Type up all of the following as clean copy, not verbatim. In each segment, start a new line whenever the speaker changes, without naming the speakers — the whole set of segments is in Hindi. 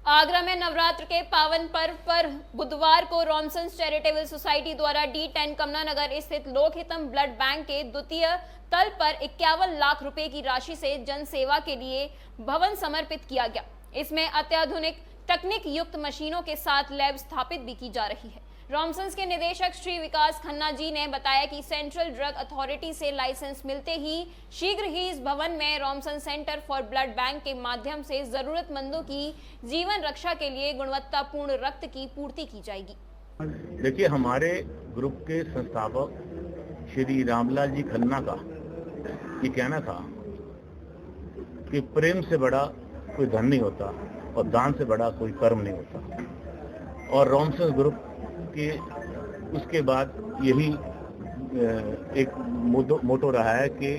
आगरा में नवरात्र के पावन पर्व पर बुधवार को रॉमसन्स चैरिटेबल सोसाइटी द्वारा D10 कमला नगर स्थित लोकहितम ब्लड बैंक के द्वितीय तल पर 51 लाख रुपए की राशि से जन सेवा के लिए भवन समर्पित किया गया। इसमें अत्याधुनिक तकनीक युक्त मशीनों के साथ लैब स्थापित भी की जा रही है। रॉमसन्स के निदेशक श्री विकास खन्ना जी ने बताया कि सेंट्रल ड्रग अथॉरिटी से लाइसेंस मिलते ही शीघ्र ही इस भवन में रॉमसन्स सेंटर फॉर ब्लड बैंक के माध्यम से जरूरतमंदों की जीवन रक्षा के लिए गुणवत्तापूर्ण रक्त की पूर्ति की जाएगी।
देखिए, हमारे ग्रुप के संस्थापक श्री रामलाल जी खन्ना का ये कहना था कि प्रेम से बड़ा कोई धन नहीं होता और दान से बड़ा कोई कर्म नहीं होता। और रॉमसन्स ग्रुप के उसके बाद यही एक मोटो रहा है कि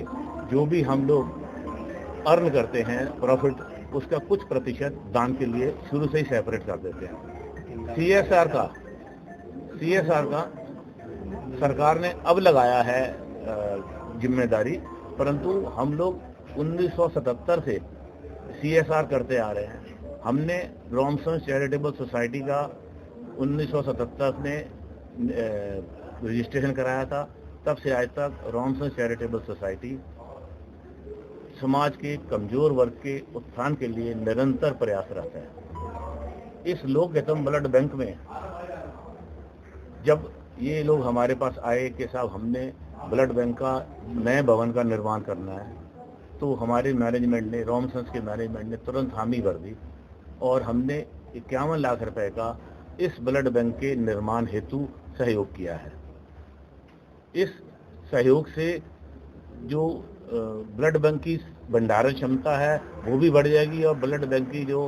जो भी हम लोग अर्न करते हैं प्रॉफिट, उसका कुछ प्रतिशत दान के लिए शुरू से ही सेपरेट कर देते हैं। CSR का सरकार ने अब लगाया है जिम्मेदारी, परंतु हम लोग 1977 से CSR करते आ रहे हैं। हमने रॉमसन्स चैरिटेबल सोसाइटी का 1977 में रजिस्ट्रेशन कराया था। तब से आज तक रॉमसन्स चैरिटेबल सोसाइटी समाज के कमजोर वर्ग के उत्थान के लिए निरंतर प्रयासरत है। इस लोकहितम ब्लड बैंक में जब ये लोग हमारे पास आए कि साहब हमने ब्लड बैंक का नए भवन का निर्माण करना है, तो हमारे मैनेजमेंट ने, रॉमसन्स के मैनेजमेंट ने तुरंत हामी भर दी और हमने 51 लाख रुपए का इस ब्लड बैंक के निर्माण हेतु सहयोग किया है। इस सहयोग से जो ब्लड बैंक की भंडारण क्षमता है वो भी बढ़ जाएगी और ब्लड बैंक की जो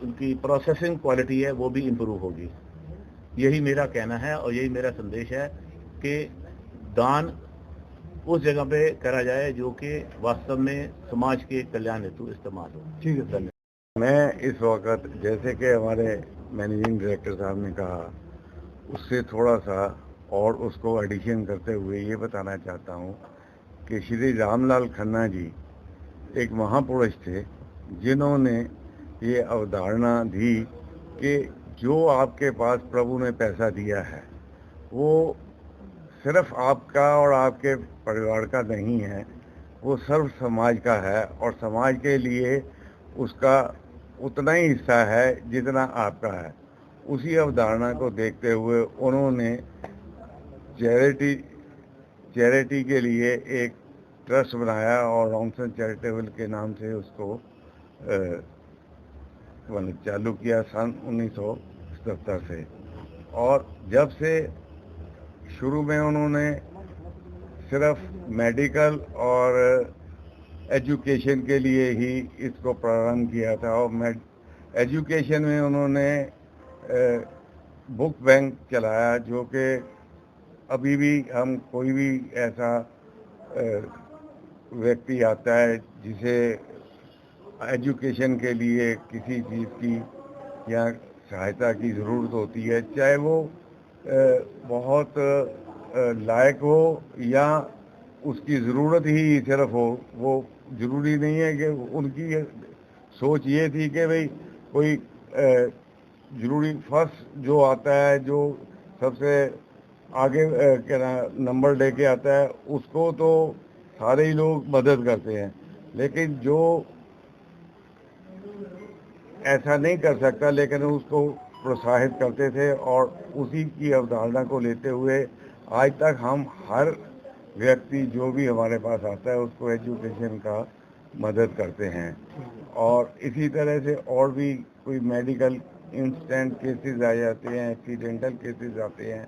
उनकी प्रोसेसिंग क्वालिटी है वो भी इम्प्रूव होगी। यही मेरा कहना है और यही मेरा संदेश है कि दान उस जगह पे करा जाए जो कि वास्तव में समाज के कल्याण हेतु इस्तेमाल हो।
ठीक है, धन्यवाद। मैं इस वक्त, जैसे कि हमारे मैनेजिंग डायरेक्टर साहब ने कहा, उससे थोड़ा सा और उसको एडिशन करते हुए ये बताना चाहता हूँ कि श्री रामलाल खन्ना जी एक महापुरुष थे जिन्होंने ये अवधारणा दी कि जो आपके पास प्रभु ने पैसा दिया है वो सिर्फ आपका और आपके परिवार का नहीं है, वो सर्व समाज का है और समाज के लिए उसका उतना ही हिस्सा है जितना आपका है। उसी अवधारणा को देखते हुए उन्होंने चैरिटी के लिए एक ट्रस्ट बनाया और रॉमसन्स चैरिटेबल के नाम से उसको चालू किया सन 1977 से। और जब से शुरू में उन्होंने सिर्फ मेडिकल और एजुकेशन के लिए ही इसको प्रारंभ किया था और एजुकेशन में उन्होंने बुक बैंक चलाया, जो कि अभी भी हम कोई भी ऐसा व्यक्ति आता है जिसे एजुकेशन के लिए किसी चीज़ की या सहायता की ज़रूरत होती है, चाहे वो बहुत लायक हो या उसकी ज़रूरत ही सिर्फ हो, वो ज़रूरी नहीं है कि उनकी सोच ये थी कि भाई कोई ज़रूरी फर्स्ट जो आता है, जो सबसे आगे नंबर लेके आता है, उसको तो सारे ही लोग मदद करते हैं, लेकिन जो ऐसा नहीं कर सकता लेकिन उसको प्रोत्साहित करते थे। और उसी की अवधारणा को लेते हुए आज तक हम हर व्यक्ति जो भी हमारे पास आता है उसको एजुकेशन का मदद करते हैं। और इसी तरह से और भी कोई मेडिकल इंस्टेंट केसेस आ जाते हैं, एक्सीडेंटल केसेस आते हैं,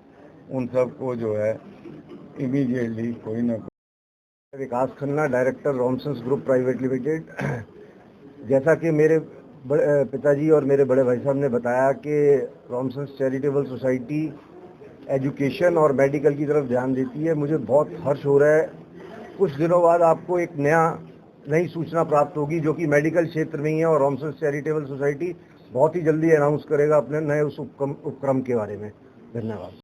उन सब को जो है इमीडिएटली कोई ना कोई।
Vikas Khanna, director Romsons group private limited. जैसा कि मेरे पिताजी और मेरे बड़े भाई साहब ने बताया कि रॉमसन्स चैरिटेबल सोसाइटी एजुकेशन और मेडिकल की तरफ ध्यान देती है, मुझे बहुत हर्ष हो रहा है। कुछ दिनों बाद आपको एक नई सूचना प्राप्त होगी जो कि मेडिकल क्षेत्र में ही है और रॉमसन्स चैरिटेबल सोसाइटी बहुत ही जल्दी अनाउंस करेगा अपने नए उस उपक्रम के बारे में। धन्यवाद।